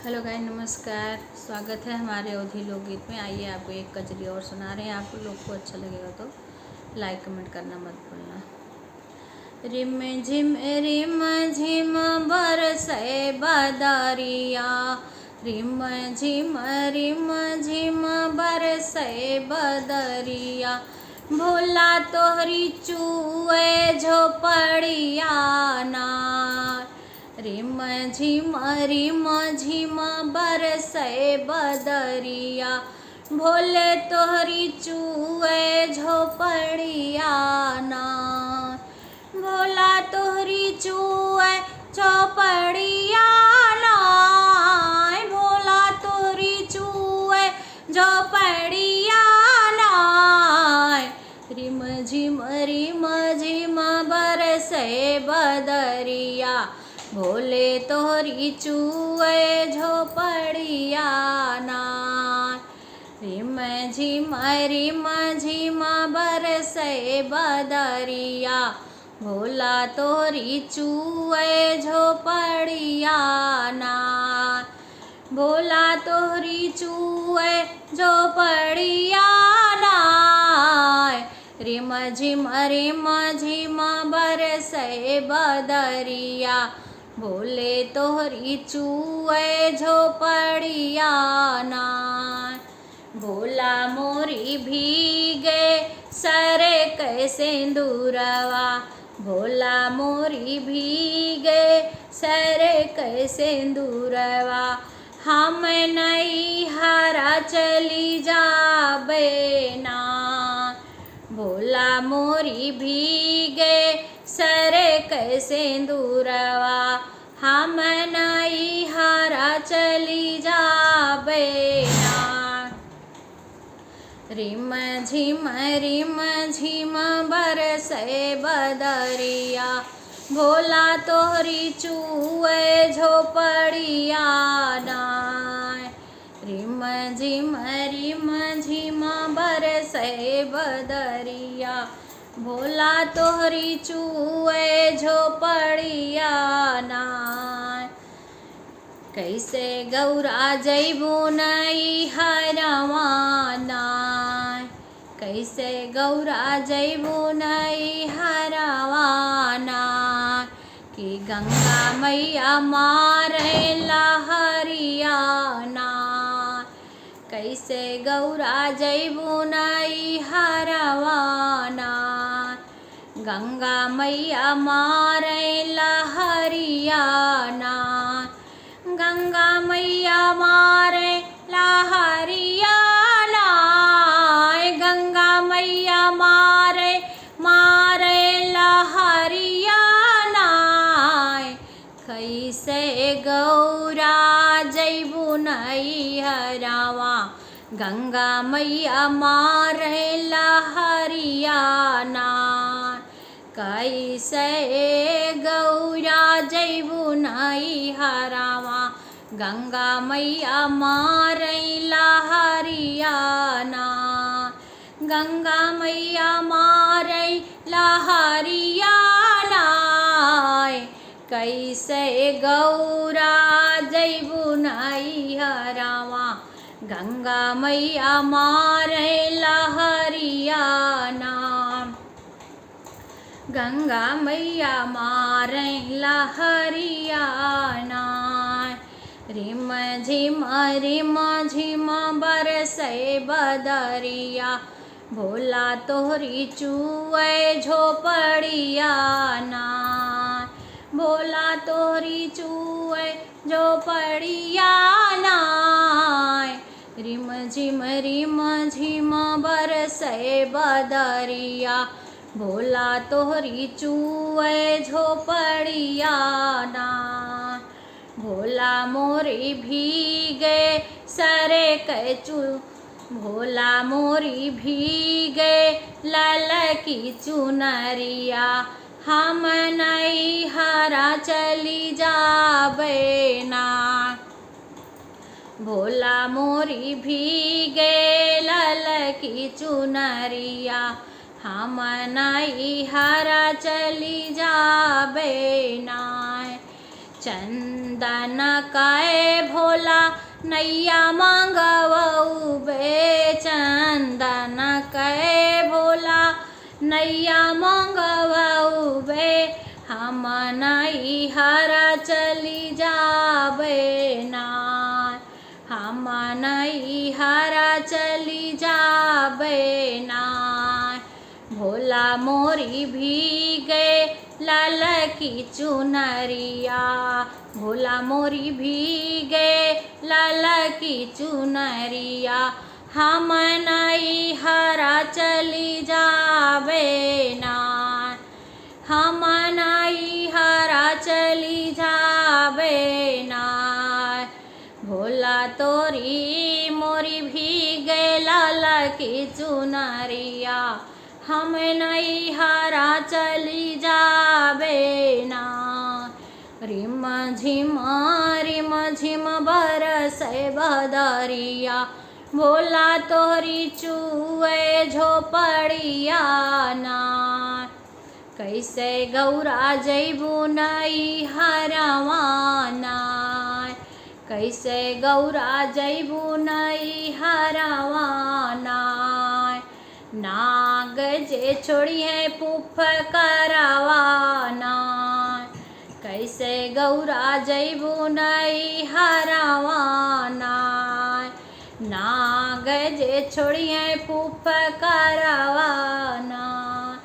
Hello guys, नमस्कार। स्वागत है हमारे अवधी लोकगीत में। आइए आपको एक कजरी और सुना रहे हैं। आप लोग को अच्छा लगेगा तो लाइक कमेंट करना मत भूलना। रिम झिम बरसे बदरिया, रिम झिम बरसे बदरिया, भोला तोहरी चुए झोपड़िया ना। रिम झिम बरसे बदरिया, भोले तोहरी चुए झोपड़िया ना। भोला तोहरी चुए झोपड़िया ना, भोला तोहरी चुए झोपड़िया ना। रिम झिम बरसे बदरिया, भोले तोहरी चुए झोपड़िया ना। रिम झिम बरसे बदरिया, भोला तोहरी चुए झोपड़िया ना। भोला तोहरी चुए झोपड़िया ना। रिम झिम बरसे बदरिया, भोले तोहरी चुए झोपड़िया ना। भोला मोरी भीगे सरे कै सिंदूरवा, भोला मोरी भीगे सरे कै सिंदूरवा, हम नहीं हरा चली जाबे ना। भोला मोरी भीगे सरे कै सिंदूरवा, हम नहीं हरा चली जाबे ना। रिम झिम बरसे बदरिया, भोला तोहरी चुए झोपड़िया ना। रिम झिम बरसे बदरिया, भोला तोहरी चुए झोपड़िया ना। कैसे गौरा जैबू नई हरवाना, कैसे गौरा जैबू नई हरवाना, कि गंगा मैया मारे लहरियाना। कैसे गौरा जैबू नई हरवाना, गंगा मैया मारे लहरियाना। गंगा मैया मारे लहरियाना, गंगा मैया मारे लहरियाना। कैसे गौरा जैबू नई हरवा, गंगा मैया मारे लहरियाना। कैसे गौरा जैबू नई हरवा, गंगा मैया मारे लहरियाना। गंगा मैया मारे लहरियाना। कैसे गौरा जैबू नई हरवा, गंगा मैया मारे लहरियाना। गंगा मैया मारे लहरियाना। रिम झिम बरसे बदरिया, भोला तोहरी चुए झोपड़िया ना। भोला तोहरी चुए झोपड़िया ना। रिम झिम बरसे बदरिया, भोला तोहरी चुए झोपड़िया ना। भोला मोरी भीगे सरे कै भोला मोरी भीगे लाल की चुनरिया, हम नहीं हरा चली जाबे ना। भोला मोरी भीगे लाल की चुनरिया, हम नहीं हरा चली जाबे ना। चंदन कए भोला नैया मांगवऊ बे, चंदन कए भोला नैया मांगवऊ बे, हम नैहर चली जाबे नाय, हम नैहर चली जाबे नाय। भोला मोरी भीगे लाल की चुनरिया, भोला मोरी भीगे लाल की चुनरिया, हम नैहर चली जाबे नाय, हम नैहर चली जाबे नाय। भोला तोरी मोरी भीगे लाल की चुनरिया, हम नैहर चली जाबे नाय। रिम झिम बरसे बदरिया, भोला तोरी चुए झोपड़िया नाय। कैसे गौरा जैबू नैहरवा नाय, कैसे गौरा जैबू नैहरवा नाय। नाग जे छोड़ी है फुफकरवा नाय, कैसे गौरा जैबू नैहरवा नाय। नाग जे छोड़ी है फुफकरवा नाय,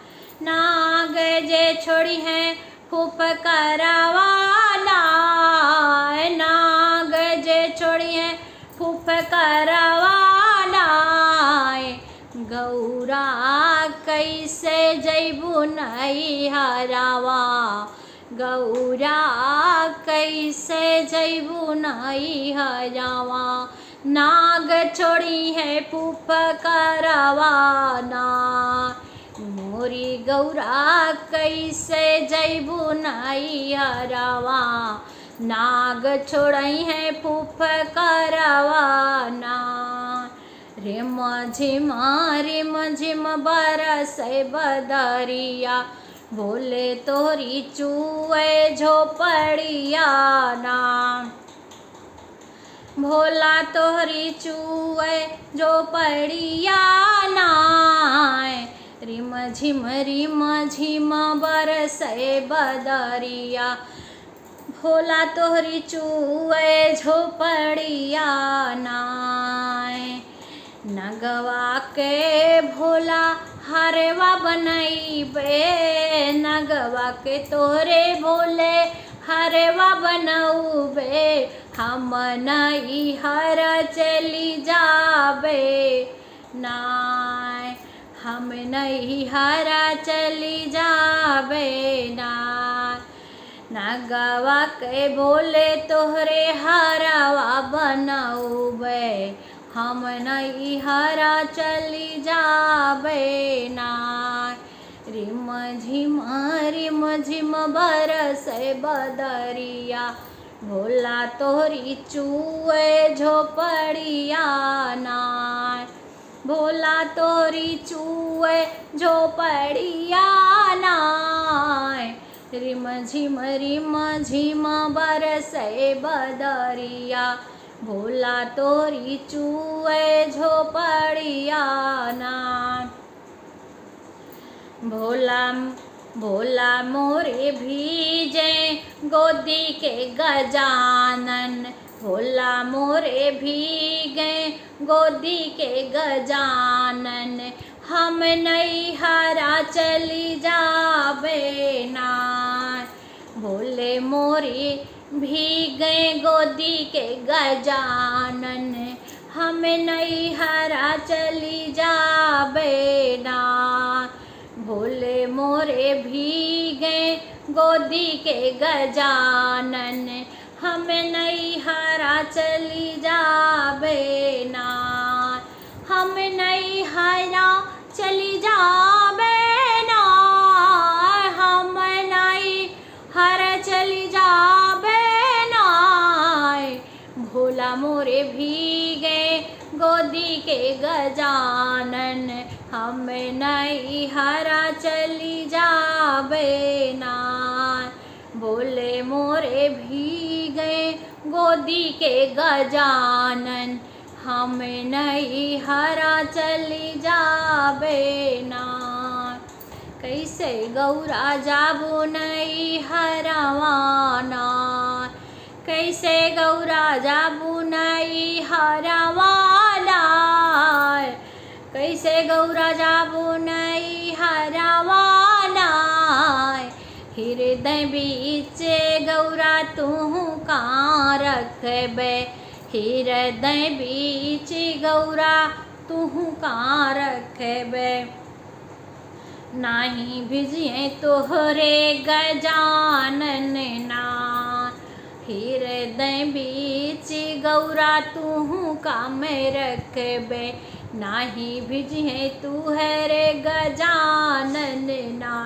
नाग जे छोड़ी है फुफकरवा नाय, नाग जे छोड़ी है फुफकरवा नाय। गौरा कैसे जैबू नैहरवा, गौरा कैसे जैबू नैहरवा। नाग छोड़ी है फुफकरवा नाय, मोरी गौरा कैसे जैबू नैहरवा। नाग छोड़ई है फुफकरवा नाय। रिम झिम बरसे बदरिया, भोले तोरी चुए झोपड़िया नाय, भोला तोरी चुए झोपड़िया नाय। रिम झिम बरसे बदरिया, भोला तोरी चुए झोपड़िया नाय। नगवा के भोला हरवा बनैबे, नगवा के तोरे भोले हरवा बनौबे, हम नैहर चली जाबे नाय, हम नैहर चली जाबे नाय। नगवा के भोले तोहरे हरवा बनौबे, हम नैहर चली जाबे नाय। रिम झिम बरसे बदरिया, भोला तोरी चुए झोपड़िया नाय, भोला तोरी चुए झोपड़िया नाय। रिम झिम बरसे बदरिया, भोला तोरी चुए झोपड़िया नाय। भोला मोरे भीजे गोदी के गजानन, भोला मोरे भीगे गोदी के गजानन, हम नैहर चली जाबे नाय। भोले मोरे भीगे गोदी के गजानन, हम नैहर चली जाबे नाय। भोले मोरे भीगे गोदी के गजानन, हम नैहर चली जाबे नाय, हम नैहर चली जाबे नाय, हम नैहर चली जाबे नाय। भोला मोरे भीगे गोदी के गजानन, हम नैहर चली जाबे नाय। बोले मोरे भीगे गोदी के गजानन, हम नहीं हरा चली जाबे ना। कैसे गौरा जाबू नहीं हरवाना, कैसे गौरा जाबू नहीं हरवाना, कैसे गौरा जाबू नहीं हरवाना। हृदय बीच गौरा तू कहाँ रखबे, हृदय बीच गौरा तू कहाँ रखबे। नाही भिजिए तोहरे गजानन ना, हृदय बीच गौरा तू काम रखबे। नाही भिजिए तू है रे गजानन ना।